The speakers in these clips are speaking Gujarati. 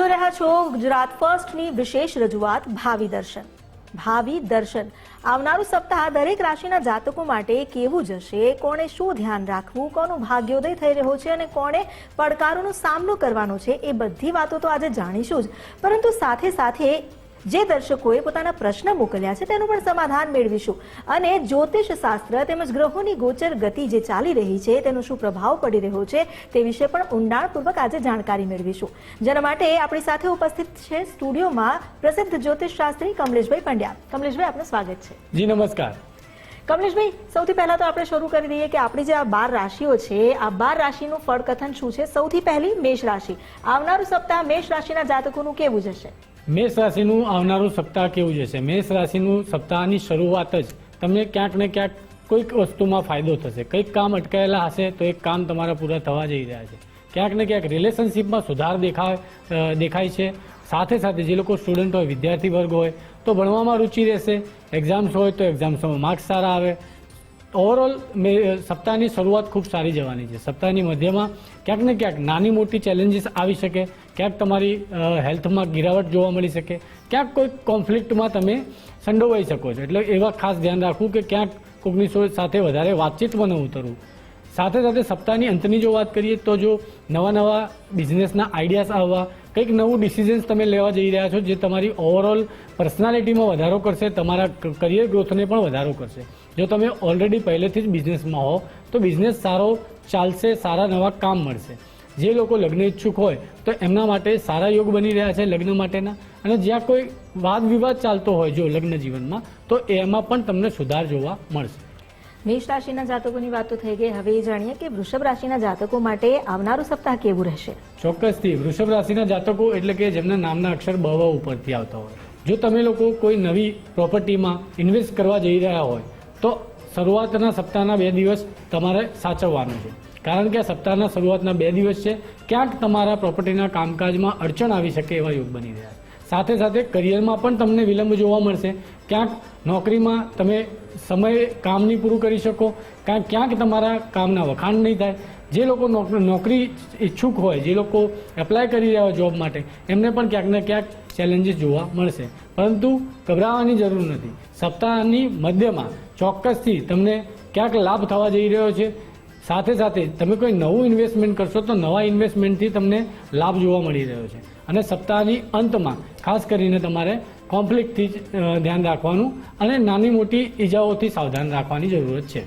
જોઈ રહ્યા છો ગુજરાત ફર્સ્ટની વિશેષ રજૂઆત ભાવિ દર્શન. ભાવિ દર્શન આવનારું સપ્તાહ દરેક રાશિના જાતકો માટે કેવું જશે, કોણે શું ધ્યાન રાખવું, કોનું ભાગ્યોદય થઈ રહ્યો છે અને કોણે પડકારોનો સામનો કરવાનો છે, એ બધી વાતો તો આજે જાણીશું જ, પરંતુ સાથે સાથે જે દર્શકોએ પોતાના પ્રશ્ન મોકલ્યા છે તેનું પણ સમાધાન મેળવીશું અને જ્યોતિષ શાસ્ત્ર તેમજ ગ્રહોની ગોચર ગતિ જે ચાલી રહી છે તેનો શું પ્રભાવ પડી રહ્યો છે તે વિશે પણ ઊંડાણપૂર્વક આજે જાણકારી મેળવીશું. જેના માટે આપણી સાથે ઉપસ્થિત છે સ્ટુડિયોમાં પ્રસિદ્ધ જ્યોતિષ શાસ્ત્રી કમલેશભાઈ પંડ્યા. કમલેશભાઈ, આપનું સ્વાગત છે. જી નમસ્કાર. કમલેશભાઈ, સૌથી પહેલા તો આપણે શરૂ કરી દઈએ કે આપણી જે આ 12 રાશિઓ છે, આ 12 રાશિનું ફળકથન શું છે. સૌથી પહેલી મેષ રાશિ. આવનારું સપ્તાહ મેષ રાશિના જાતકોનું કેવું જશે? મેષ રાશિનું આવનારું સપ્તાહ કેવું જશે? મેષ રાશિનું સપ્તાહની શરૂઆત જ તમને ક્યાંક ને ક્યાંક કોઈક વસ્તુમાં ફાયદો થશે. કંઈક કામ અટકાયેલા હશે તો એક કામ તમારા પૂરા થવા જઈ રહ્યા છે. ક્યાંક ને ક્યાંક રિલેશનશિપમાં સુધાર દેખાય છે. સાથે સાથે જે લોકો સ્ટુડન્ટ હોય, વિદ્યાર્થી વર્ગ હોય તો ભણવામાં રુચિ રહેશે. એક્ઝામ્સ હોય તો એક્ઝામ્સમાં માર્ક્સ સારા આવે. ઓવરઓલ સપ્તાહની શરૂઆત ખૂબ સારી જવાની છે. સપ્તાહની મધ્યમાં ક્યાંક ને ક્યાંક નાની મોટી ચેલેન્જીસ આવી શકે, ક્યાંક તમારી હેલ્થમાં ગિરાવટ જોવા મળી શકે, ક્યાંક કોઈ કોન્ફ્લિક્ટમાં તમે સંડોવાઈ શકો છો. એટલે એવા ખાસ ધ્યાન રાખવું કે ક્યાંક કોઈકની સાથે વધારે વાતચીતમાં ન ઉતરવું. સાથે સાથે સપ્તાહની અંતની જો વાત કરીએ તો જો નવા બિઝનેસના આઈડિયાઝ આવવા, કંઈક નવું ડિસિઝન્સ તમે લેવા જઈ રહ્યા છો જે તમારી ઓવરઓલ પર્સનાલિટીમાં વધારો કરશે, તમારા કરિયર ગ્રોથને પણ વધારો કરશે. જો તમે ઓલરેડી પહેલેથી જ બિઝનેસમાં હો તો બિઝનેસ સારો ચાલશે, સારા નવા કામ મળશે. જે લોકો લગ્ન ઈચ્છુક હોય તો એમના માટે સારા યોગ બની રહ્યા છે લગ્ન માટેના. અને જ્યાં કોઈ વાદ વિવાદ ચાલતો હોય જો લગ્ન જીવનમાં તો એમાં પણ તમને સુધાર જોવા મળશે. મેષ રાશિના જાતકોની વાત તો થઈ ગઈ. હવે એ જાણીએ કે વૃષભ રાશિના જાતકો માટે આવનારું સપ્તાહ કેવું રહેશે? ચોક્કસથી વૃષભ રાશિના જાતકો એટલે કે જેમના નામના અક્ષર બ ઉપરથી આવતા હોય, જો તમે લોકો કોઈ નવી પ્રોપર્ટીમાં ઇન્વેસ્ટ કરવા જઈ રહ્યા હોય તો શરૂઆતના સપ્તાહના 2 દિવસ તમારે સાચવવાનું છે. કારણ કે આ સપ્તાહના શરૂઆતના 2 દિવસ છે, ક્યાંક તમારા પ્રોપર્ટીના કામકાજમાં અડચણ આવી શકે એવા યોગ બની રહ્યા છે. સાથે સાથે કરિયરમાં પણ તમને વિલંબ જોવા મળશે. ક્યાંક નોકરીમાં તમે સમય કામ નહીં પૂરું કરી શકો, ક્યાંક તમારા કામના વખાણ નહીં થાય. જે લોકો નોકરી ઈચ્છુક હોય, જે લોકો એપ્લાય કરી રહ્યા હોય જોબ માટે, એમને પણ ક્યાંક ને ક્યાંક ચેલેન્જીસ જોવા મળશે. પરંતુ ગભરાવાની જરૂર નથી. સપ્તાહની મધ્યમાં ચોક્કસથી તમને ક્યાંક લાભ થવા જઈ રહ્યો છે. સાથે સાથે તમે કોઈ નવું ઇન્વેસ્ટમેન્ટ કરશો તો નવા ઇન્વેસ્ટમેન્ટથી તમને લાભ જોવા મળી રહ્યો છે. અને સપ્તાહની અંતમાં ખાસ કરીને તમારે કોન્ફ્લિક્ટથી ધ્યાન રાખવાનું અને નાની મોટી ઈજાઓથી સાવધાન રાખવાની જરૂરત છે.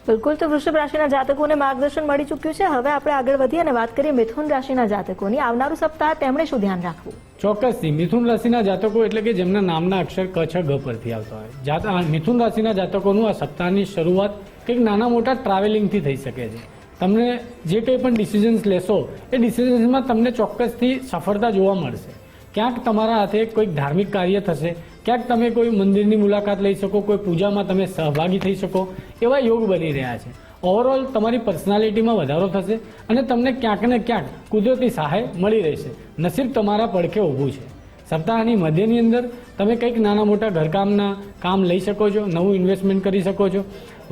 બિલકુલ. તો વૃષભ રાશિના જાતકોને માર્ગદર્શન મળી ચૂક્યું છે. હવે આપણે આગળ વધીએ અને વાત કરીએ મિથુન રાશિના જાતકોની. આવનારું સપ્તાહ તેમણે શું ધ્યાન રાખવું? ચોક્કસથી મિથુન રાશિના જાતકો એટલે કે જેમના નામના અક્ષર ક, છ, ગ પરથી આવતા હોય, મિથુન રાશિના જાતકોનું આ સપ્તાહની શરૂઆત કંઈક નાના મોટા ટ્રાવેલિંગથી થઈ શકે છે. તમને જે કંઈ પણ ડિસિઝન્સ લેશો એ ડિસિઝન્સમાં તમને ચોક્કસથી સફળતા જોવા મળશે. ક્યાંક તમારા હાથે કોઈક ધાર્મિક કાર્ય થશે, ક્યાંક તમે કોઈ મંદિરની મુલાકાત લઈ શકો, કોઈ પૂજામાં તમે સહભાગી થઈ શકો, એવા યોગ બની રહ્યા છે. ઓવરઓલ તમારી પર્સનાલિટીમાં વધારો થશે અને તમને ક્યાંક ને ક્યાંક કુદરતી સહાય મળી રહેશે. નસીબ તમારા પડખે ઊભું છે. સપ્તાહની મધ્યની અંદર તમે કંઈક નાના મોટા ઘરકામના કામ લઈ શકો છો, નવું ઇન્વેસ્ટમેન્ટ કરી શકો છો.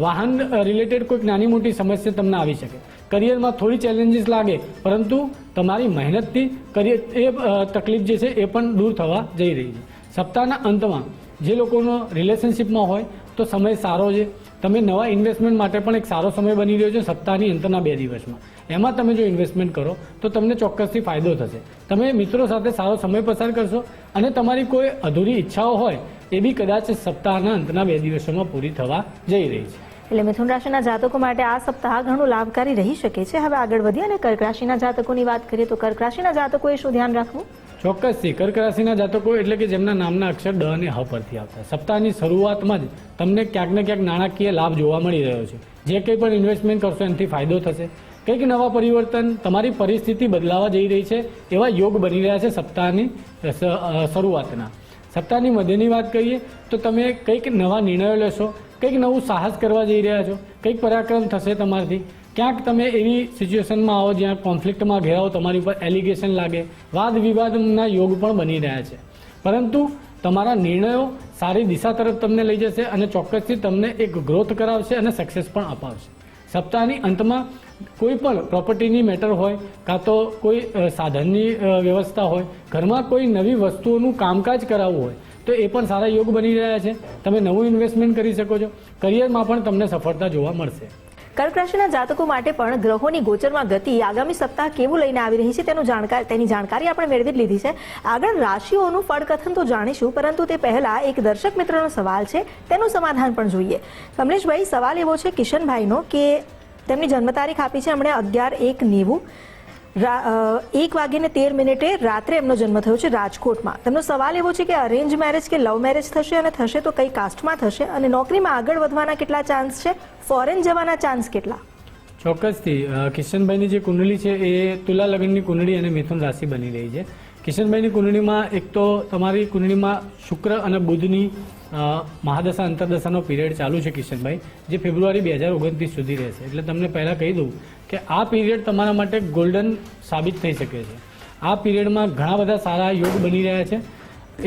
વાહન રિલેટેડ કોઈક નાની મોટી સમસ્યા તમને આવી શકે. કરિયરમાં થોડી ચેલેન્જીસ લાગે, પરંતુ તમારી મહેનતથી એ તકલીફ જે છે એ પણ દૂર થવા જઈ રહી છે. સપ્તાહના અંતમાં જે લોકોનો રિલેશનશિપમાં હોય તો સમય સારો છે. તમે નવા ઇન્વેસ્ટમેન્ટ માટે પણ એક સારો સમય બની રહ્યો છે સપ્તાહની અંતના 2 દિવસમાં. એમાં તમે જો ઇન્વેસ્ટમેન્ટ કરો તો તમને ચોક્કસથી ફાયદો થશે. તમે મિત્રો સાથે સારો સમય પસાર કરશો અને તમારી કોઈ અધૂરી ઈચ્છાઓ હોય એ બી કદાચ સપ્તાહના અંતના 2 દિવસોમાં પૂરી થવા જઈ રહી છે. એટલે મિથુન રાશિના જાતકો માટે આ સપ્તાહ ઘણું લાભકારી રહી શકે છે. હવે આગળ વધીએ અને કર્ક રાશિના જાતકોની વાત કરીએ તો કર્ક રાશિના જાતકોએ શું ધ્યાન રાખવું? ચોક્કસથી કર્ક રાશિના જાતકો એટલે કે જેમના નામના અક્ષર ડ અને હ પરથી આવતા, સપ્તાહની શરૂઆતમાં જ તમને ક્યાંક ને ક્યાંક નાણાકીય લાભ જોવા મળી રહ્યો છે. જે કંઈ પણ ઇન્વેસ્ટમેન્ટ કરશો એનાથી ફાયદો થશે. કંઈક નવા પરિવર્તન, તમારી પરિસ્થિતિ બદલાવા જઈ રહી છે એવા યોગ બની રહ્યા છે સપ્તાહની શરૂઆતના. સપ્તાહની મધ્યની વાત કરીએ તો તમે કંઈક નવા નિર્ણયો લેશો, કંઈક નવું સાહસ કરવા જઈ રહ્યા છો, કંઈક પરાક્રમ થશે તમારાથી. ક્યાંક તમે એવી સિચ્યુએશનમાં આવો જ્યાં કોન્ફ્લિક્ટમાં ઘેરાઓ, તમારી ઉપર એલિગેશન લાગે, વાદ વિવાદના યોગ પણ બની રહ્યા છે. પરંતુ તમારા નિર્ણયો સારી દિશા તરફ તમને લઈ જશે અને ચોક્કસથી તમને એક ગ્રોથ કરાવશે અને સક્સેસ પણ અપાવશે. સપ્તાહની અંતમાં કોઈ પણ પ્રોપર્ટીની મેટર હોય કાં તો કોઈ સાધનની વ્યવસ્થા હોય, ઘરમાં કોઈ નવી વસ્તુઓનું કામકાજ કરાવવું હોય તો એ પણ સારા યોગ બની રહ્યા છે. તમે નવું ઇન્વેસ્ટમેન્ટ કરી શકો છો. કરિયરમાં પણ તમને સફળતા જોવા મળશે. કર્ક રાશિના જાતકો માટે પણ ગ્રહોની ગોચરમાં ગતિ આગામી સપ્તાહ કેવું લઈને આવી રહી છે તેની જાણકારી આપણે મેળવી જ લીધી છે. આગળ રાશિઓનું ફળકથન તો જાણીશું, પરંતુ તે પહેલા એક દર્શક મિત્રનો સવાલ છે, તેનું સમાધાન પણ જોઈએ. કમલેશભાઈ, સવાલ એવો છે કિશનભાઈનો કે તેમની જન્મ તારીખ આપી છે એમણે 11/1/90, 1:13 રાત્રે એમનો જન્મ થયો છે રાજકોટમાં. તેમનો સવાલ એવો છે કે અરેન્જ મેરેજ કે લવ મેરેજ થશે, અને થશે તો કઈ કાસ્ટમાં થશે, અને નોકરીમાં આગળ વધવાના કેટલા ચાન્સ છે, ફોરેન જવાના ચાન્સ કેટલા? ચોક્કસથી કિશનભાઈની જે કુંડળી છે એ તુલા લગ્નની કુંડળી અને મિથુન રાશિ બની રહી છે. કિશનભાઈની કુંડળીમાં એક તો તમારી કુંડળીમાં શુક્ર અને બુધની મહાદશા અંતરદશાનો પીરિયડ ચાલુ છે કિશનભાઈ, જે ફેબ્રુઆરી 2029 સુધી રહેશે. એટલે તમને પહેલાં કહી દઉં કે આ પીરિયડ તમારા માટે ગોલ્ડન સાબિત થઈ શકે છે. આ પીરિયડમાં ઘણા બધા સારા યોગ બની રહ્યા છે.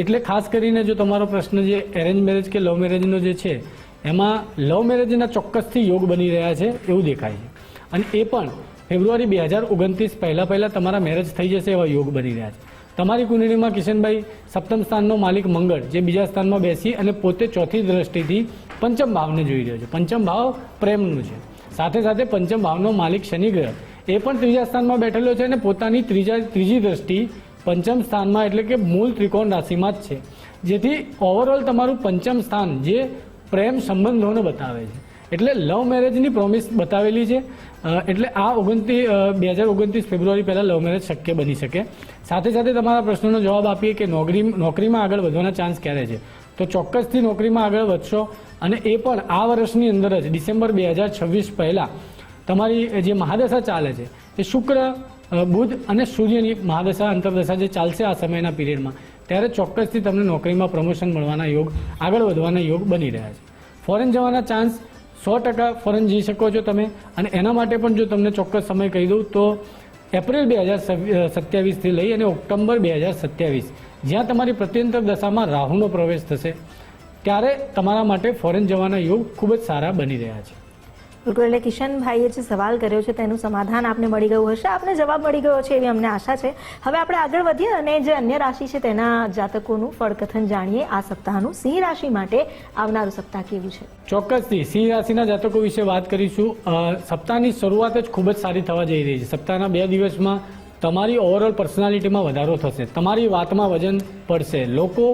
એટલે ખાસ કરીને જો તમારો પ્રશ્ન જે એરેન્જ મેરેજ કે લવ મેરેજનો જે છે, એમાં લવ મેરેજના ચોક્કસથી યોગ બની રહ્યા છે એવું દેખાય છે. અને એ પણ ફેબ્રુઆરી 2029 પહેલાં તમારા મેરેજ થઈ જશે એવા યોગ બની રહ્યા છે. તમારી કુંડળીમાં કિશનભાઈ સપ્તમ સ્થાનનો માલિક મંગળ, જે બીજા સ્થાનમાં બેસી અને પોતે ચોથી દ્રષ્ટિથી પંચમ ભાવને જોઈ રહ્યો છે. પંચમ ભાવ પ્રેમનું છે. સાથે સાથે પંચમ ભાવનો માલિક શનિ ગ્રહ એ પણ ત્રીજા સ્થાનમાં બેઠેલો છે અને પોતાની ત્રીજી દ્રષ્ટિ પંચમ સ્થાનમાં એટલે કે મૂળ ત્રિકોણ રાશિમાં જ છે. જેથી ઓવરઓલ તમારું પંચમ સ્થાન જે પ્રેમ સંબંધોને બતાવે છે. એટલે લવ મેરેજની પ્રોમિસ બતાવેલી છે. એટલે આ 2029 ફેબ્રુઆરી પહેલાં લવ મેરેજ શક્ય બની શકે. સાથે સાથે તમારા પ્રશ્નનો જવાબ આપીએ કે નોકરીમાં આગળ વધવાના ચાન્સ ક્યારે છે, તો ચોક્કસથી નોકરીમાં આગળ વધશો, અને એ પણ આ વર્ષની અંદર જ ડિસેમ્બર 2026 પહેલાં તમારી જે મહાદશા ચાલે છે એ શુક્ર, બુધ અને સૂર્યની મહાદશા અંતરદશા જે ચાલશે આ સમયના પીરિયડમાં, ત્યારે ચોક્કસથી તમને નોકરીમાં પ્રમોશન મળવાના યોગ, આગળ વધવાના યોગ બની રહ્યા છે. ફોરેન જવાના ચાન્સ 100% ફોરેન જઈ શકો છો તમે. અને એના માટે પણ જો તમને ચોક્કસ સમય કહી દઉં તો એપ્રિલ 2027થી લઈ અને ઓક્ટોબર 2027, જ્યાં તમારી પ્રત્યંતર દશામાં રાહુનો પ્રવેશ થશે, ત્યારે તમારા માટે ફોરેન જવાના યોગ ખૂબ જ સારા બની રહ્યા છે. બિલકુલ. એટલે કિશનભાઈએ જે સવાલ કર્યો છે તેનું સમાધાન આપને મળી ગયું હશે, આપને જવાબ મળી ગયો છે એવી અમને આશા છે. હવે આપણે આગળ વધીએ અને જે અન્ય રાશિ છે તેના જાતકોનું ફળકથન જાણીએ. આ સપ્તાહનું સિંહ રાશિ માટે આવનારું સપ્તાહ કેવું છે? ચોક્કસથી સિંહ રાશિના જાતકો વિશે વાત કરીશું. સપ્તાહની શરૂઆત જ ખૂબ જ સારી થવા જઈ રહી છે. સપ્તાહના 2 દિવસમાં તમારી ઓવરઓલ પર્સનાલિટીમાં વધારો થશે, તમારી વાતમાં વજન પડશે, લોકો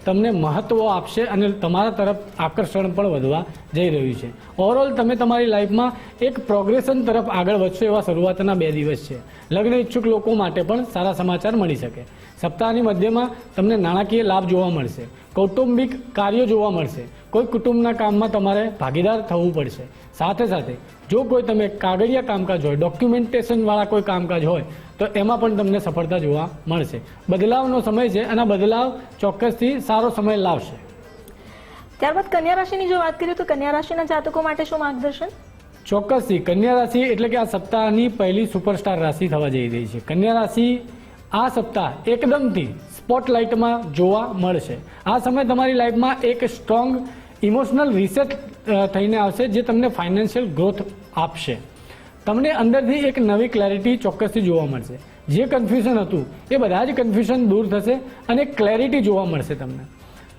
તમને મહત્વ આપશે અને તમારા તરફ આકર્ષણ પણ વધવા જઈ રહ્યું છે. ઓવરઓલ તમે તમારી લાઈફમાં એક પ્રોગ્રેશન તરફ આગળ વધશો એવા શરૂઆતના 2 દિવસ છે. લગ્ન ઈચ્છુક લોકો માટે પણ સારા સમાચાર મળી શકે. સપ્તાહની મધ્યમાં તમને નાણાકીય લાભ જોવા મળશે, કૌટુંબિક કાર્યો જોવા મળશે, કોઈ કુટુંબના કામમાં તમારે ભાગીદાર થવું પડશે. સાથે સાથે જો કોઈ તમે કાગળિયા કામકાજ હોય, ડોક્યુમેન્ટેશનવાળા કોઈ કામકાજ હોય તો એમાં પણ તમને સફળતા જોવા મળશે. બદલાવનો સમય છે અને બદલાવ ચોક્કસથી સારો સમય લાવશે. ત્યારબાદ કન્યા રાશિની જો વાત કરીએ તો કન્યા રાશિના જાતકો માટે શું માર્ગદર્શન? ચોક્કસથી કન્યા રાશિ એટલે કે આ સપ્તાહની પહેલી સુપરસ્ટાર રાશિ થવા જઈ રહી છે. કન્યા રાશિ આ સપ્તાહ એકદમથી સ્પોટલાઇટમાં જોવા મળશે. આ સમય તમારી લાઈફમાં એક સ્ટ્રોંગ ઇમોશનલ રીસેટ થઈને આવશે, જે તમને ફાઇનાન્શિયલ ગ્રોથ આપશે. તમને અંદરથી એક નવી ક્લેરિટી ચોક્કસથી જોવા મળશે. જે કન્ફ્યુઝન હતું એ બધા જ કન્ફ્યુઝન દૂર થશે અને ક્લેરિટી જોવા મળશે તમને.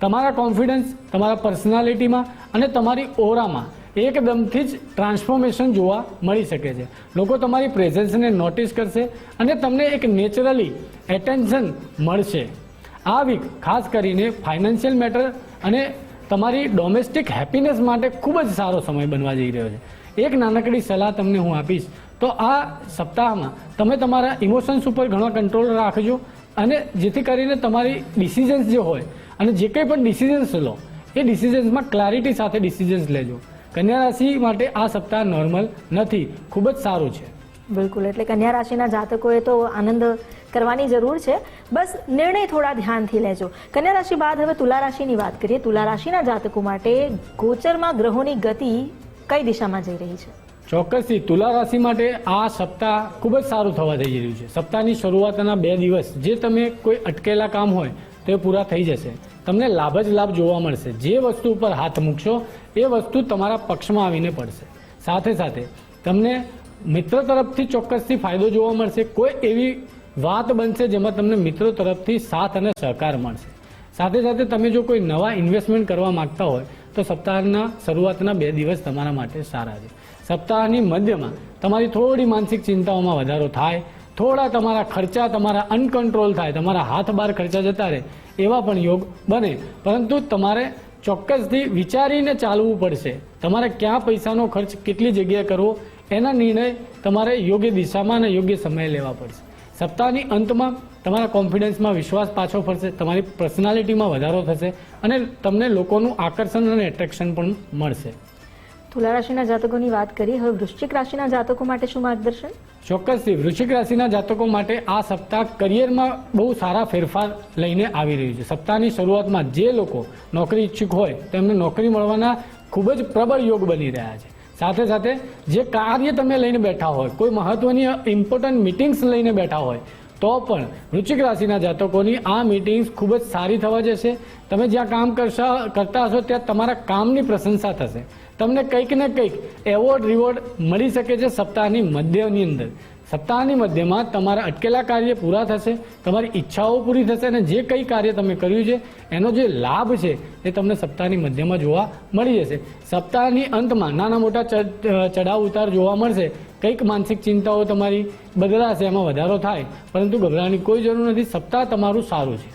તમારા કોન્ફિડન્સ, તમારા પર્સનાલિટીમાં અને તમારી ઓરામાં એકદમથી જ ટ્રાન્સફોર્મેશન જોવા મળી શકે છે. લોકો તમારી પ્રેઝન્સને નોટિસ કરશે અને તમને એક નેચરલી એટેન્શન મળશે. આ વીક ખાસ કરીને ફાઇનાન્શિયલ મેટર અને તમારી ડોમેસ્ટિક હેપીનેસ માટે ખૂબ જ સારો સમય બનવા જઈ રહ્યો છે. એક નાનકડી સલાહ તમને હું આપીશ તો આ સપ્તાહમાં તમે તમારા ઇમોશન્સ ઉપર ઘણો કંટ્રોલ રાખજો, અને જેથી કરીને તમારી ડિસિઝન્સ જે હોય અને જે કંઈ પણ ડિસિઝન્સ લો એ ડિસિઝન્સમાં ક્લારિટી સાથે ડિસિઝન્સ લેજો. કન્યા રાશિ માટે આ સપ્તાહ નોર્મલ નથી, ખૂબ જ સારું છે. બિલકુલ. એટલે કન્યા રાશિના જાતકોએ તો આનંદ કરવાની જરૂર છે, બસ નિર્ણય થોડા ધ્યાનથી લેજો. કન્યા રાશિ બાદ હવે તુલા રાશિની વાત કરીએ. તુલા રાશિના જાતકો માટે ગોચરમાં ગ્રહોની ગતિ કઈ દિશામાં જઈ રહી છે? ચોક્કસથી તુલા રાશિ માટે આ સપ્તાહ ખૂબ જ સારું થવા જઈ રહ્યું છે. સપ્તાહની શરૂઆતના 2 દિવસ જે તમે કોઈ અટકેલા કામ હોય તે પૂરા થઈ જશે. તમને લાભ જ લાભ જોવા મળશે. જે વસ્તુ ઉપર હાથ મૂકશો એ વસ્તુ તમારા પક્ષમાં આવીને પડશે. સાથે સાથે તમને મિત્ર તરફથી ચોક્કસથી ફાયદો જોવા મળશે. કોઈ એવી વાત બનશે જેમાં તમને મિત્રો તરફથી સાથ અને સહકાર મળશે. સાથે સાથે તમે જો કોઈ નવા ઇન્વેસ્ટમેન્ટ કરવા માંગતા હોય તો સપ્તાહના શરૂઆતના 2 દિવસ તમારા માટે સારા છે. સપ્તાહની મધ્યમાં તમારી થોડી માનસિક ચિંતાઓમાં વધારો થાય, થોડા તમારા ખર્ચા તમારા અનકંટ્રોલ થાય, તમારા હાથ બહાર ખર્ચા જતા રહે એવા પણ યોગ બને. પરંતુ તમારે ચોક્કસથી વિચારીને ચાલવું પડશે. તમારે ક્યાં પૈસાનો ખર્ચ કેટલી જગ્યાએ કરવો એના નિર્ણય તમારે યોગ્ય દિશામાં અને યોગ્ય સમયે લેવા પડશે. સપ્તાહની અંતમાં તમારા કોન્ફિડન્સમાં વિશ્વાસ પાછો ફરશે, તમારી પર્સનાલિટીમાં વધારો થશે અને તમને લોકોનું આકર્ષણ અને એટ્રેક્શન પણ મળશે. તુલા રાશિના જાતકોની વાત કરી, હવે વૃશ્ચિક રાશિના જાતકો માટે શું માર્ગદર્શન? ચોક્કસથી વૃશ્ચિક રાશિના જાતકો માટે આ સપ્તાહ કરિયરમાં બહુ સારા ફેરફાર લઈને આવી રહ્યું છે. સપ્તાહની શરૂઆતમાં જે લોકો નોકરી ઈચ્છુક હોય તેમને નોકરી મળવાના ખૂબ જ પ્રબળ યોગ બની રહ્યા છે. સાથે સાથે જે કાર્ય તમે લઈને બેઠા હોય, કોઈ મહત્વની ઇમ્પોર્ટન્ટ મિટિંગ્સ લઈને બેઠા હોય તો પણ વૃશ્ચિક રાશિના જાતકોની આ મિટિંગ્સ ખૂબ જ સારી થવા જશે. તમે જ્યાં કામ કરતા હશો ત્યાં તમારા કામની પ્રશંસા થશે. તમને કંઈક ને કંઈક એવોર્ડ રિવોર્ડ મળી શકે છે સપ્તાહની મધ્યની અંદર. સપ્તાહની મધ્યમાં તમારા અટકેલા કાર્ય પૂરા થશે, તમારી ઈચ્છાઓ પૂરી થશે અને જે કંઈ કાર્ય તમે કર્યું છે એનો જે લાભ છે એ તમને સપ્તાહની મધ્યમાં જોવા મળી જશે. સપ્તાહની અંતમાં નાના મોટા ચઢાવ ઉતાર જોવા મળશે. કંઈક માનસિક ચિંતાઓ તમારી બદલાશે, એમાં વધારો થાય, પરંતુ ગભરાવાની કોઈ જરૂર નથી. સપ્તાહ તમારું સારું છે.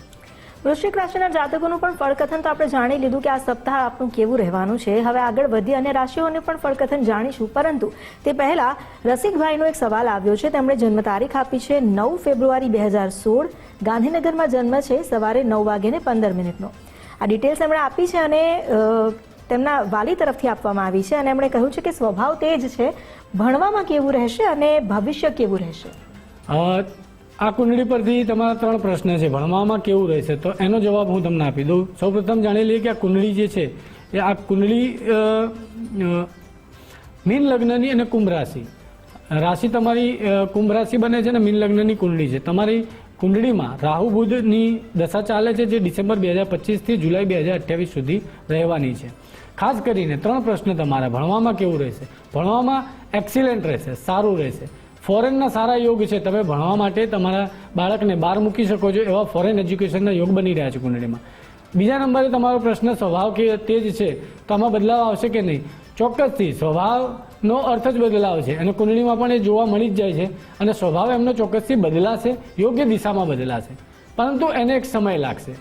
વૃશ્ચિક રાશિના જાતકોનું પણ ફળકથન તો આપણે જાણી લીધું કે આ સપ્તાહ આપનું કેવું રહેવાનું છે. હવે આગળ વધી અને રાશિઓને પણ ફળકથન જાણીશું, પરંતુ તે પહેલા રસિકભાઈનો એક સવાલ આવ્યો છે. તેમણે જન્મ તારીખ આપી છે 9 ફેબ્રુઆરી 2016. ગાંધીનગરમાં જન્મ છે, સવારે 9:15 આ ડિટેલ્સ એમણે આપી છે અને તેમના વાલી તરફથી આપવામાં આવી છે. અને એમણે કહ્યું છે કે સ્વભાવ તેજ છે, ભણવામાં કેવું રહેશે અને ભવિષ્ય કેવું રહેશે? આ કુંડળી પરથી તમારા 3 પ્રશ્ન છે. ભણવામાં કેવું રહેશે, તો એનો જવાબ હું તમને આપી દઉં. સૌપ્રથમ જાણી લઈએ કે આ કુંડળી જે છે એ આ કુંડળી મીન લગ્નની અને કુંભ રાશિ તમારી કુંભ રાશિ બને છે અને મીન લગ્નની કુંડળી છે. તમારી કુંડળીમાં રાહુ બુધની દશા ચાલે છે, જે ડિસેમ્બર 2025 થી જુલાઈ 2028 સુધી રહેવાની છે. ખાસ કરીને 3 પ્રશ્ન તમારા ભણવામાં કેવું રહેશે. ભણવામાં એક્સિલન્ટ રહેશે, સારું રહેશે. ફોરેનના સારા યોગ છે, તમે ભણવા માટે તમારા બાળકને બહાર મૂકી શકો છો એવા ફોરેન એજ્યુકેશનના યોગ બની રહ્યા છે કુંડળીમાં. બીજા નંબરે તમારો પ્રશ્ન સ્વભાવ કે તેજ છે, તો આમાં બદલાવ આવશે કે નહીં? ચોક્કસથી સ્વભાવનો અર્થ જ બદલાવ છે અને કુંડળીમાં પણ એ જોવા મળી જ જાય છે અને સ્વભાવ એમનો ચોક્કસથી બદલાશે, યોગ્ય દિશામાં બદલાશે, પરંતુ એને એક સમય લાગશે.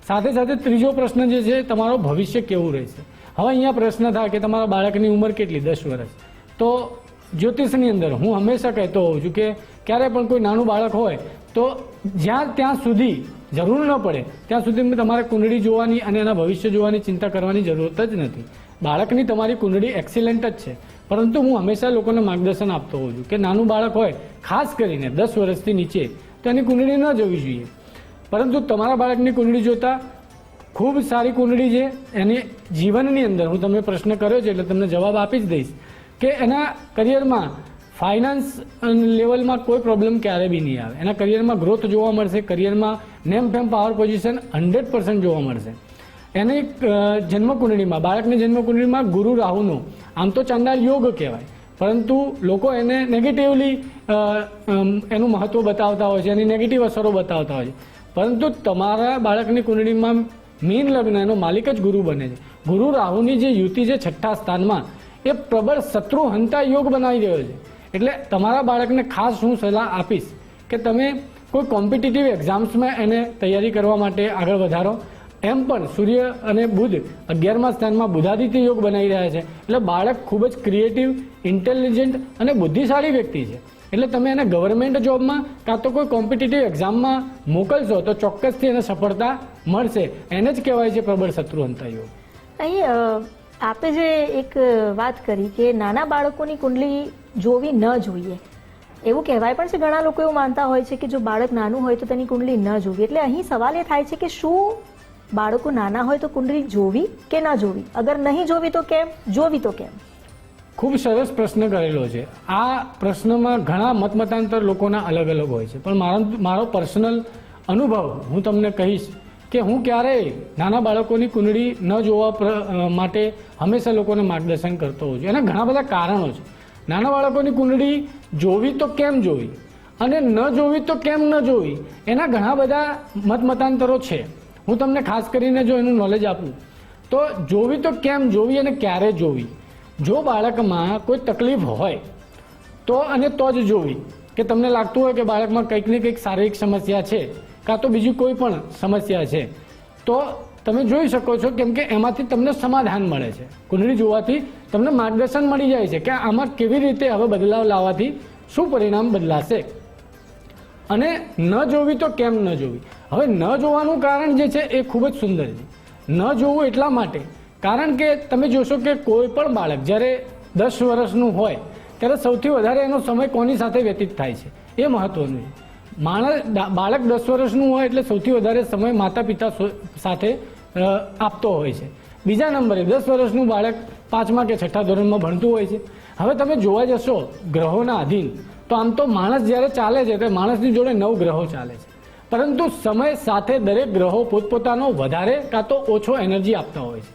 સાથે સાથે ત્રીજો પ્રશ્ન જે છે તમારો ભવિષ્ય કેવું રહેશે. હવે અહીંયા પ્રશ્ન થાય કે તમારા બાળકની ઉંમર કેટલી, 10 વર્ષ. તો જ્યોતિષની અંદર હું હંમેશા કહેતો હોઉં છું કે ક્યારે પણ કોઈ નાનું બાળક હોય તો ત્યાં સુધી જરૂર ન પડે ત્યાં સુધી તમારે કુંડળી જોવાની અને એના ભવિષ્ય જોવાની ચિંતા કરવાની જરૂરત જ નથી. બાળકની તમારી કુંડળી એક્સિલન્ટ જ છે, પરંતુ હું હંમેશા લોકોને માર્ગદર્શન આપતો હોઉં છું કે નાનું બાળક હોય, ખાસ કરીને 10 વર્ષથી નીચે, તો એની કુંડળી ન જોવી જોઈએ. પરંતુ તમારા બાળકની કુંડળી જોતા ખૂબ સારી કુંડળી છે. એની જીવનની અંદર હું તમને પ્રશ્ન કર્યો છે એટલે તમને જવાબ આપી જ દઈશ કે એના કરિયરમાં ફાઇનાન્સ લેવલમાં કોઈ પ્રોબ્લેમ ક્યારે બી નહીં આવે. એના કરિયરમાં ગ્રોથ જોવા મળશે, કરિયરમાં નેમ ફેમ પાવર પોઝિશન 100% જોવા મળશે. એની જન્મકુંડળીમાં, બાળકની જન્મકુંડળીમાં ગુરુ રાહુનો આમ તો ચાંડાળ યોગ કહેવાય, પરંતુ લોકો એને નેગેટિવલી એનું મહત્વ બતાવતા હોય છે, એની નેગેટિવ અસરો બતાવતા હોય છે. પરંતુ તમારા બાળકની કુંડળીમાં મીન લગ્ન એનો માલિક જ ગુરુ બને છે. ગુરુ રાહુની જે યુતિ છે 6થા સ્થાનમાં, એ પ્રબળ શત્રુ હંતા યોગ બનાવી રહ્યો છે. એટલે તમારા બાળકને ખાસ હું સલાહ આપીશ કે તમે કોઈ કોમ્પિટિટિવ એક્ઝામ્સમાં એને તૈયારી કરવા માટે આગળ વધારો. એમ પણ સૂર્ય અને બુધ 11મા સ્થાનમાં બુધાદિત્ય યોગ બનાવી રહ્યા છે. એટલે બાળક ખૂબ જ ક્રિએટિવ, ઇન્ટેલિજન્ટ અને બુદ્ધિશાળી વ્યક્તિ છે. એટલે તમે એને ગવર્મેન્ટ જોબમાં કાં તો કોઈ કોમ્પિટિટિવ એક્ઝામમાં મોકલશો તો ચોક્કસથી એને સફળતા મળશે. એને જ કહેવાય છે પ્રબળ શત્રુ હંતા યોગ. અહીં આપે જે એક વાત કરી કે નાના બાળકોની કુંડલી જોવી ન જોઈએ, એવું કહેવાય પણ છે. ઘણા લોકો એવું માનતા હોય છે કે જો બાળક નાનું હોય તો તેની કુંડલી ન જોવી. એટલે અહીં સવાલ એ થાય છે કે શું બાળકો નાના હોય તો કુંડલી જોવી કે ન જોવી? અગર નહીં જોવી તો કેમ, જોવી તો કેમ? ખૂબ સરસ પ્રશ્ન કરેલો છે. આ પ્રશ્નમાં ઘણા મતમતાંતર લોકોના અલગ અલગ હોય છે, પણ મારો પર્સનલ અનુભવ હું તમને કહીશ કે હું ક્યારેય નાના બાળકોની કુંડળી ન જોવા માટે હંમેશા લોકોને માર્ગદર્શન કરતો હોઉં છું. એના ઘણા બધા કારણો છે. નાના બાળકોની કુંડળી જોવી તો કેમ જોવી અને ન જોવી તો કેમ ન જોવી, એના ઘણા બધા મતાંતરો છે. હું તમને ખાસ કરીને જો એનું નોલેજ આપું તો જોવી તો કેમ જોવી અને ક્યારે જોવી. જો બાળકમાં કોઈ તકલીફ હોય તો જ જોવી, કે તમને લાગતું હોય કે બાળકમાં કંઈક ને કંઈક શારીરિક સમસ્યા છે કાં તો બીજી કોઈ પણ સમસ્યા છે, તો તમે જોઈ શકો છો, કેમ કે એમાંથી તમને સમાધાન મળે છે. કુંડળી જોવાથી તમને માર્ગદર્શન મળી જાય છે કે આમાં કેવી રીતે હવે બદલાવ લાવવાથી શું પરિણામ બદલાશે. અને ન જોવી તો કેમ ન જોવી. હવે ન જોવાનું કારણ જે છે એ ખૂબ જ સુંદર છે. ન જોવું એટલા માટે કારણ કે તમે જોશો કે કોઈ પણ બાળક જ્યારે 10 વર્ષનું હોય ત્યારે સૌથી વધારે એનો સમય કોની સાથે વ્યતીત થાય છે એ મહત્વનું છે. બાળક 10 વર્ષનું હોય એટલે સૌથી વધારે સમય માતા પિતા સાથે આપતો હોય છે. બીજા નંબરે 10 વર્ષનું બાળક 5મા કે 6ઠા ધોરણમાં ભણતું હોય છે. હવે તમે જોવા જશો ગ્રહોના આધીન તો આમ તો માણસ જ્યારે ચાલે છે ત્યારે માણસની જોડે 9 ગ્રહો ચાલે છે, પરંતુ સમય સાથે દરેક ગ્રહો પોતપોતાનો વધારે કાં તો ઓછો એનર્જી આપતા હોય છે.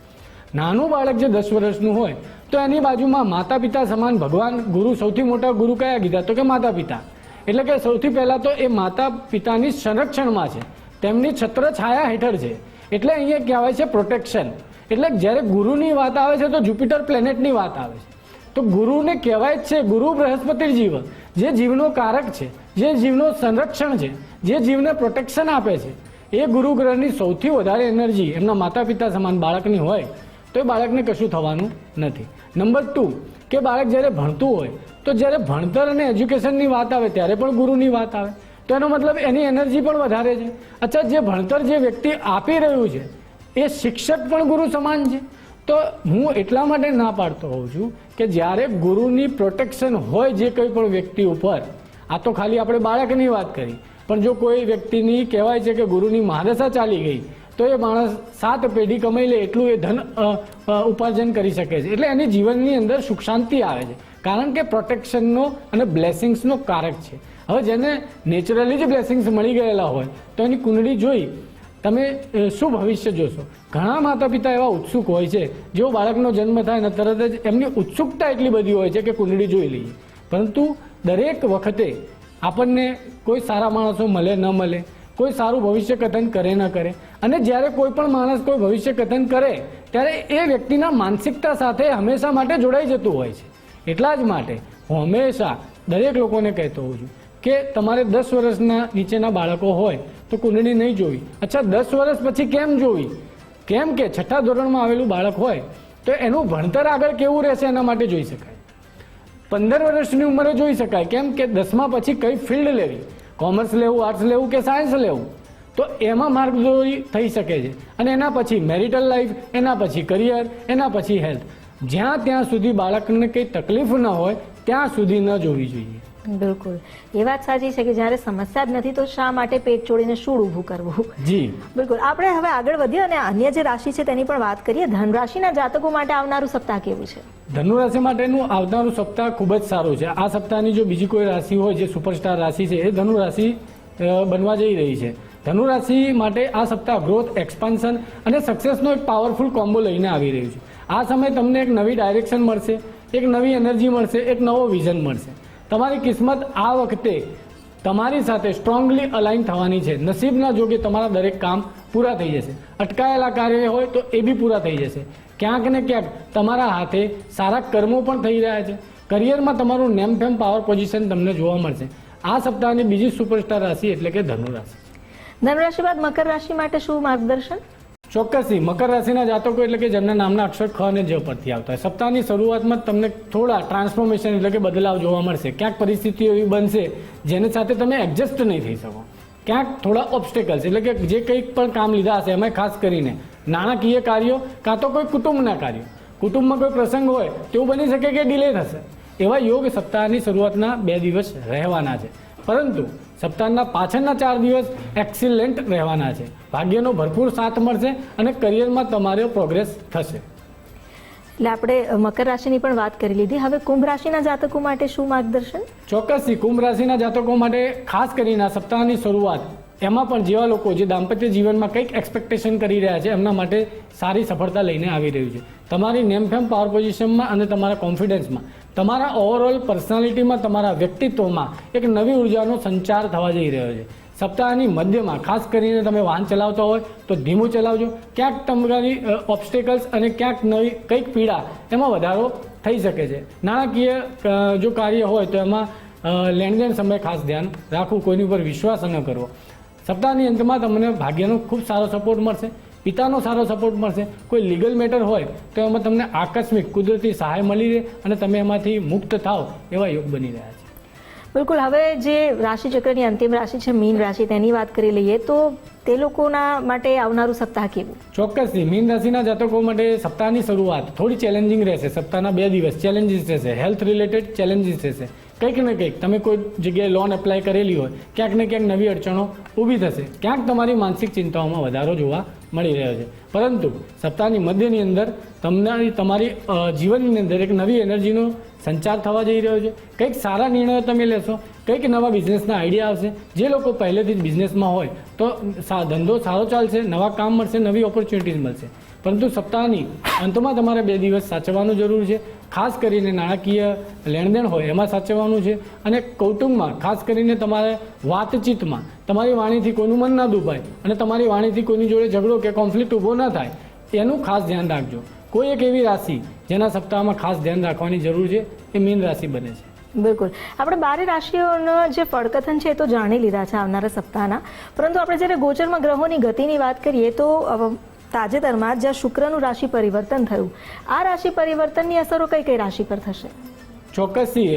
નાનું બાળક જે 10 વર્ષનું હોય તો એની બાજુમાં માતા પિતા સમાન ભગવાન ગુરુ, સૌથી મોટા ગુરુ કયા કીધા તો કે માતા પિતા. એટલે કે સૌથી પહેલાં તો એ માતા પિતાની સંરક્ષણમાં છે, તેમની છત્ર છાયા હેઠળ છે. એટલે અહીંયા કહેવાય છે પ્રોટેક્શન. એટલે જ્યારે ગુરુની વાત આવે છે તો જુપિટર પ્લેનેટની વાત આવે છે. તો ગુરુને કહેવાય જ છે ગુરુ બૃહસ્પતિ જીવ, જે જીવનો કારક છે, જે જીવનો સંરક્ષણ છે, જે જીવને પ્રોટેક્શન આપે છે. એ ગુરુ ગ્રહની સૌથી વધારે એનર્જી એમના માતા પિતા સમાન બાળકની હોય તો એ બાળકને કશું થવાનું નથી. નંબર 2 કે બાળક જ્યારે ભણતું હોય તો જ્યારે ભણતર અને એજ્યુકેશનની વાત આવે ત્યારે પણ ગુરુની વાત આવે, તો એનો મતલબ એની એનર્જી પણ વધારે છે. અચ્છા, જે ભણતર જે વ્યક્તિ આપી રહ્યું છે એ શિક્ષક પણ ગુરુ સમાન છે. તો હું એટલા માટે ના પાડતો હોઉં છું કે જ્યારે ગુરુની પ્રોટેક્શન હોય જે કોઈ પણ વ્યક્તિ ઉપર, આ તો ખાલી આપણે બાળકની વાત કરી, પણ જો કોઈ વ્યક્તિની કહેવાય છે કે ગુરુની મહાદશા ચાલી ગઈ તો એ માણસ 7 પેઢી કમાઈ લે એટલું એ ધન ઉપાર્જન કરી શકે છે. એટલે એની જીવનની અંદર સુખ શાંતિ આવે છે, કારણ કે પ્રોટેક્શનનો અને બ્લેસિંગ્સનો કારક છે. હવે જેને નેચરલી જ બ્લેસિંગ્સ મળી ગયેલા હોય તો એની કુંડળી જોઈ તમે શું ભવિષ્ય જોશો. ઘણા માતા પિતા એવા ઉત્સુક હોય છે, જેવો બાળકનો જન્મ થાય ને તરત જ એમની ઉત્સુકતા એટલી બધી હોય છે કે કુંડળી જોઈ લઈએ, પરંતુ દરેક વખતે આપણને કોઈ સારા માણસો મળે ન મળે, કોઈ સારું ભવિષ્ય કથન કરે ન કરે, અને જ્યારે કોઈ પણ માણસ કોઈ ભવિષ્ય કથન કરે ત્યારે એ વ્યક્તિના માનસિકતા સાથે હંમેશા માટે જોડાઈ જતું હોય છે. એટલા જ માટે હું હંમેશા દરેક લોકોને કહેતો હોઉં છું કે તમારે 10 વર્ષના નીચેના બાળકો હોય તો કુંડળી નહીં જોવી. અચ્છા, 10 વર્ષ પછી કેમ જોવી? કેમ કે 6ઠા ધોરણમાં આવેલું બાળક હોય તો એનું ભણતર આગળ કેવું રહેશે એના માટે જોઈ શકાય. 15 વર્ષની ઉંમરે જોઈ શકાય, કેમ કે 10મા પછી કઈ ફિલ્ડ લેવી, કોમર્સ લેવું, આર્ટ્સ લેવું કે સાયન્સ લેવું, તો એમાં માર્ગદર્શી થઈ શકે છે. અને એના પછી મેરિટલ લાઈફ, એના પછી કરિયર, એના પછી હેલ્થ. જ્યાં ત્યાં સુધી બાળકને કંઈ તકલીફ ન હોય ત્યાં સુધી ન જોવી જોઈએ. બિલકુલ, એ વાત સાચી છે કે જ્યારે સમસ્યા જ નથી તો શા માટે પેટ ચોડીને શું ઊભું કરવું. જી બિલકુલ. આપણે હવે આગળ વધીએ અને અન્ય જે રાશિ છે તેની પણ વાત કરીએ. ધન રાશિના જાતકો માટે આવનારું સપ્તાહ કેવું છે? ધનુ રાશિ માટેનું આવનારું સપ્તાહ ખૂબ જ સારું છે. આ સપ્તાહની જો બીજી કોઈ રાશિ હોય જે સુપરસ્ટાર રાશિ છે એ ધનુ રાશિ બનવા જઈ રહી છે. ધનુ રાશિ માટે આ સપ્તાહ ગ્રોથ, એક્સપાન્શન અને સક્સેસનો એક પાવરફુલ કોમ્બો લઈને આવી રહ્યું છે. આ સમયે તમને એક નવી ડાયરેક્શન મળશે, એક નવી એનર્જી મળશે, એક નવો વિઝન મળશે. તમારી કિસ્મત આ વખતે તમારી સાથે સ્ટ્રોંગલી અલાઇન થવાની છે. નસીબના જોગે તમારા દરેક કામ પૂરા થઈ જશે. અટકાયેલા કાર્ય હોય તો એ બી પૂરા થઈ જશે. ક્યાંક ને ક્યાંક તમારા હાથે સારા કર્મો પણ થઈ રહ્યા છે. કરિયરમાં તમારું નેમ ફેમ પાવર પોઝિશન તમને જોવા મળશે. આ સપ્તાહની બીજી સુપરસ્ટાર રાશિ એટલે કે ધનુ રાશિ. ધનુ રાશિ બાદ મકર રાશિ માટે શું માર્ગદર્શન? ચોક્કસથી મકર રાશિના જાતકો એટલે કે જેમના નામના અક્ષર ખ અને જ પરથી આવતા હોય, સપ્તાહની શરૂઆતમાં તમને થોડા ટ્રાન્સફોર્મેશન એટલે કે બદલાવ જોવા મળશે. ક્યાંક પરિસ્થિતિઓ એવી બનશે જેની સાથે તમે એડજસ્ટ નહીં થઈ શકો. ક્યાંક થોડા ઓબ્સ્ટેકલ્સ એટલે કે જે કંઈક પણ કામ લીધા હશે એમાં ખાસ કરીને નાણાકીય કાર્યો કાં તો કોઈ કુટુંબના કાર્યો, કુટુંબમાં કોઈ પ્રસંગ હોય તેવું બની શકે કે ડિલે થશે. એવા યોગ સપ્તાહની શરૂઆતના 2 દિવસ રહેવાના છે, પરંતુ સપ્તાહના પાછળના 4 દિવસ એક્સિલન્ટ રહેવાના છે. ભાગ્યનો ભરપૂર સાથ મળશે અને કરિયરમાં તમારો પ્રોગ્રેસ થશે. એટલે આપણે મકર રાશિની પણ વાત કરી લીધી. હવે કુંભ રાશિના જાતકો માટે શું માર્ગદર્શન? ચોક્કસથી કુંભ રાશિના જાતકો માટે ખાસ કરીને આ સપ્તાહની શરૂઆત, એમાં પણ જેવા લોકો જે દાંપત્ય જીવનમાં કંઈક એક્સપેક્ટેશન કરી રહ્યા છે એમના માટે સારી સફળતા લઈને આવી રહ્યું છે. તમારી નેમફેમ પાવર પોઝિશનમાં અને તમારા કોન્ફિડન્સમાં, તમારા ઓવરઓલ પર્સનાલિટીમાં, તમારા વ્યક્તિત્વમાં એક નવી ઉર્જાનો સંચાર થવા જઈ રહ્યો છે. સપ્તાહની મધ્યમાં ખાસ કરીને તમે વાહન ચલાવતા હોય તો ધીમું ચલાવજો. ક્યાંક તમારી ઓબ્સ્ટેકલ્સ અને ક્યાંક નવી કંઈક પીડા એમાં વધારો થઈ શકે છે. નાણાકીય જો કાર્ય હોય તો એમાં લેણદેણ સમયે ખાસ ધ્યાન રાખવું, કોઈની ઉપર વિશ્વાસ ન કરવો. સપ્તાહની અંતમાં તમને ભાગ્યનો ખૂબ સારો સપોર્ટ મળશે, પિતાનો સારો સપોર્ટ મળશે. કોઈ લીગલ મેટર હોય તો એમાં તમને આકસ્મિક કુદરતી સહાય મળી રહે અને તમે એમાંથી મુક્ત થાવ એવા યોગ બની રહ્યા છે. બિલકુલ. હવે જે રાશિચક્રની અંતિમ રાશિ છે મીન રાશિ, તેની વાત કરી લઈએ તો તે લોકોના માટે આવનારું સપ્તાહ કેવું? ચોક્કસથી મીન રાશિના જાતકો માટે સપ્તાહની શરૂઆત થોડી ચેલેન્જિંગ રહેશે. સપ્તાહના 2 દિવસ ચેલેન્જીસ રહેશે, હેલ્થ રિલેટેડ ચેલેન્જીસ રહેશે. કંઈક ને કંઈક તમે કોઈ જગ્યાએ લોન એપ્લાય કરેલી હોય, ક્યાંક ને ક્યાંક નવી અડચણો ઊભી થશે. ક્યાંક તમારી માનસિક ચિંતાઓમાં વધારો જોવા મળી રહ્યો છે. પરંતુ સપ્તાહની મધ્યની અંદર તમારી જીવનની અંદર એક નવી એનર્જીનો સંચાર થવા જઈ રહ્યો છે. કંઈક સારા નિર્ણયો તમે લેશો, કંઈક નવા બિઝનેસના આઈડિયા આવશે. જે લોકો પહેલેથી જ બિઝનેસમાં હોય તો ધંધો સારો ચાલશે, નવા કામ મળશે, નવી ઓપોર્ચ્યુનિટીઝ મળશે. પરંતુ સપ્તાહની અંતમાં તમારે 2 દિવસ સાચવવાનું જરૂર છે. ખાસ કરીને નાણાકીય લેણદેણ હોય એમાં સાચવવાનું છે. અને કૌટુંબમાં ખાસ કરીને તમારે વાતચીતમાં તમારી વાણીથી કોઈનું મન ના દુભાય અને તમારી વાણીથી કોઈની જોડે ઝઘડો કે કોન્ફ્લિક્ટ ઊભો ન થાય એનું ખાસ ધ્યાન રાખજો. કોઈ એક એવી રાશિ જેના સપ્તાહમાં ખાસ ધ્યાન રાખવાની જરૂર છે એ મીન રાશિ બને છે. બિલકુલ. આપણે 12 રાશિઓનો જે ફળકથન છે એ તો જાણી લીધા છે આવનારા સપ્તાહના, પરંતુ આપણે જ્યારે ગોચરમાં ગ્રહોની ગતિની વાત કરીએ તો તાજેતરમાં જ્યાં શુક્રનું રાશિ પરિવર્તન થયું, આ રાશિ પરિવર્તનની અસરો કઈ કઈ રાશિ પર થશે? ચોક્કસથી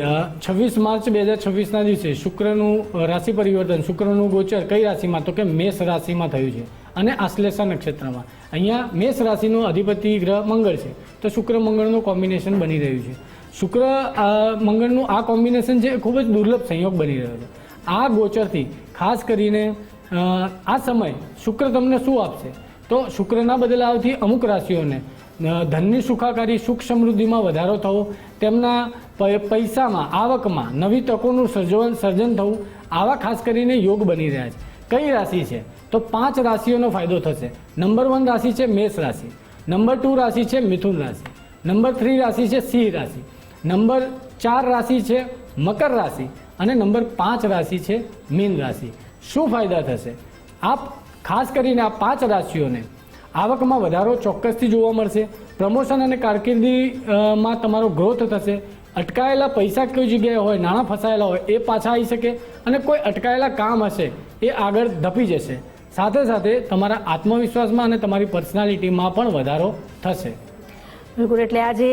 26 માર્ચ 2026ના દિવસે શુક્રનું રાશિ પરિવર્તન, શુક્રનું ગોચર કઈ રાશિમાં તો કે મેષ રાશિમાં થયું છે અને આશ્લેષા નક્ષત્રમાં. અહીંયા મેષ રાશિનો અધિપતિ ગ્રહ મંગળ છે, તો શુક્ર મંગળનું કોમ્બિનેશન બની રહ્યું છે. શુક્ર મંગળનું આ કોમ્બિનેશન છે ખૂબ જ દુર્લભ સંયોગ બની રહ્યો છે. આ ગોચરથી ખાસ કરીને આ સમય શુક્ર તમને શું આપશે તો શુક્રના બદલાવથી અમુક રાશિઓને ધનની સુખાકારી, સુખ સમૃદ્ધિમાં વધારો થવો, તેમના પૈસામાં, આવકમાં નવી તકોનું સર્જન થવું, આવા ખાસ કરીને યોગ બની રહ્યા છે. કઈ રાશિ છે તો 5 રાશિઓનો ફાયદો થશે. નંબર 1 રાશિ છે મેષ રાશિ, નંબર 2 રાશિ છે મિથુન રાશિ, નંબર 3 રાશિ છે સિંહ રાશિ, નંબર 4 રાશિ છે મકર રાશિ અને નંબર 5 રાશિ છે મીન રાશિ. શું ફાયદા થશે? આપ ખાસ કરીને આ 5 રાશિઓને આવકમાં વધારો ચોક્કસથી જોવા મળશે. પ્રમોશન અને કારકિર્દીમાં તમારો ગ્રોથ થશે. અટકાયેલા પૈસા કોઈ જગ્યાએ હોય, નાણાં ફસાયેલા હોય એ પાછા આવી શકે અને કોઈ અટકાયેલા કામ હશે એ આગળ ધપી જશે. સાથે સાથે તમારા આત્મવિશ્વાસમાં અને તમારી પર્સનાલિટીમાં પણ વધારો થશે. બિલકુલ. એટલે આજે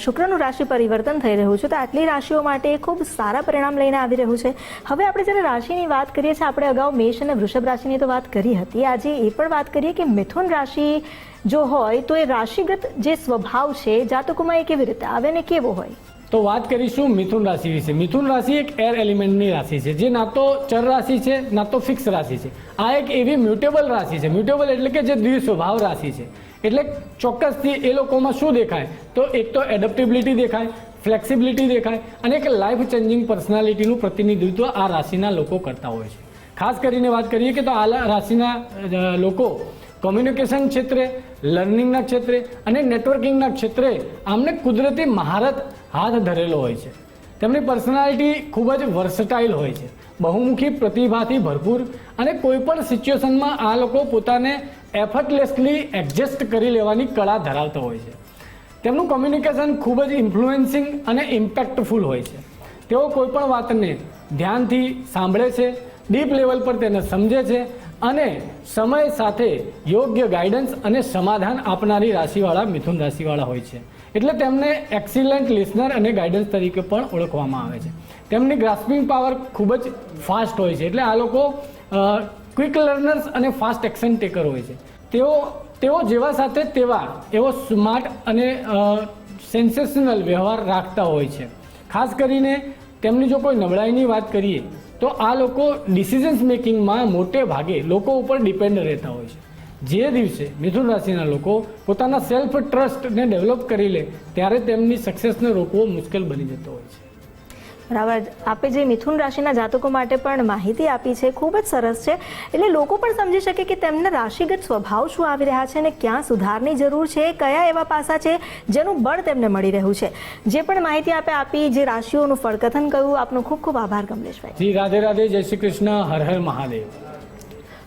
શુક્રનું રાશિ પરિવર્તન થઈ રહ્યું છે તો આટલી રાશિઓ માટે ખૂબ સારા પરિણામ લઈને આવી રહ્યું છે. હવે આપણે જ્યારે રાશિની વાત કરીએ છીએ, આપણે અગાઉ મેષ અને વૃષભ રાશિની તો વાત કરી હતી, આજે એ પણ વાત કરીએ કે મિથુન રાશિ જો હોય તો એ રાશિગત જે સ્વભાવ છે જાતકોમાં એ કેવી રીતે આવે ને કેવો હોય? તો વાત કરીશું મિથુન રાશિ વિશે. મિથુન રાશિ એક એર એલિમેન્ટની રાશિ છે, જે ના તો ચર રાશિ છે ના તો ફિક્સ રાશિ છે. આ એક એવી મ્યુટેબલ રાશિ છે. મ્યુટેબલ એટલે કે જે દ્વિસ્વભાવ રાશિ છે. એટલે ચોક્કસથી એ લોકોમાં શું દેખાય તો એક તો એડપ્ટેબિલિટી દેખાય, ફ્લેક્સિબિલિટી દેખાય અને એક લાઈફ ચેન્જિંગ પર્સનાલિટીનું પ્રતિનિધિત્વ આ રાશિના લોકો કરતા હોય છે. ખાસ કરીને વાત કરીએ કે તો આ રાશિના લોકો કોમ્યુનિકેશન ક્ષેત્રે, લર્નિંગના ક્ષેત્રે અને નેટવર્કિંગના ક્ષેત્રે આમને કુદરતી મહારત હાથ ધરેલો હોય છે. તેમની પર્સનાલિટી ખૂબ જ વર્સટાઇલ હોય છે, બહુમુખી પ્રતિભાથી ભરપૂર અને કોઈ પણ સિચ્યુએશનમાં આ લોકો પોતાને એફર્ટલેસલી એડજસ્ટ કરી લેવાની કળા ધરાવતા હોય છે. તેમનું કોમ્યુનિકેશન ખૂબ જ ઇન્ફ્લુએન્સિંગ અને ઇમ્પેક્ટફુલ હોય છે. તેઓ કોઈ પણ વાતને ધ્યાનથી સાંભળે છે, ડીપ લેવલ પર તેને સમજે છે અને સમય સાથે યોગ્ય ગાઈડન્સ અને સમાધાન આપનારી રાશિવાળા મિથુન રાશિવાળા હોય છે. એટલે તેમને એક્સિલન્ટ લિસનર અને ગાઈડન્સ તરીકે પણ ઓળખવામાં આવે છે. તેમની ગ્રાસ્પિંગ પાવર ખૂબ જ ફાસ્ટ હોય છે. એટલે આ લોકો ક્વિક લર્નર્સ અને ફાસ્ટ એક્શન ટેકર હોય છે. તેઓ જેવા સાથે તેવા એવો સ્માર્ટ અને સેન્સેશનલ વ્યવહાર રાખતા હોય છે. ખાસ કરીને તેમની જો કોઈ નબળાઈની વાત કરીએ તો આ લોકો ડિસિઝન્સ મેકિંગમાં મોટે ભાગે લોકો ઉપર ડિપેન્ડ રહેતા હોય છે. જે દિવસે મિથુન રાશિના લોકો પોતાના સેલ્ફ ટ્રસ્ટને ડેવલપ કરી લે ત્યારે તેમની સક્સેસને રોકવો મુશ્કેલ બની જતો હોય છે. બરાબર, આપે જે મિથુન રાશિના જાતકો માટે પણ માહિતી આપી છે ખૂબ જ સરસ છે, એટલે લોકો પણ સમજી શકે કે તેમના રાશિગત સ્વભાવ શું આવી રહ્યા છે અને ક્યાં સુધારની જરૂર છે, કયા એવા પાસા છે જેનું બળ તેમને મળી રહ્યું છે. જે પણ માહિતી આપે આપી, જે રાશિઓનું ફળકથન કહ્યું, આપનો ખૂબ ખૂબ આભાર કમલેશભાઈ. જી રાધે રાધે, જય શ્રી કૃષ્ણ, હર હર મહાદેવ.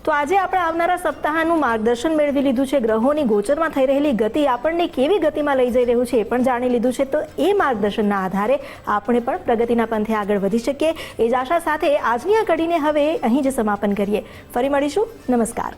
તો આજે આપણે આવનારા સપ્તાહનું માર્ગદર્શન મેળવી લીધું છે. ગ્રહોની ગોચરમાં થઈ રહેલી ગતિ આપણને કેવી ગતિમાં લઈ જઈ રહ્યું છે એ પણ જાણી લીધું છે. તો એ માર્ગદર્શનના આધારે આપણે પણ પ્રગતિના પંથે આગળ વધી શકીએ એ જ આશા સાથે આજની આ કડીને હવે અહીં જ સમાપન કરીએ. ફરી મળીશું. નમસ્કાર.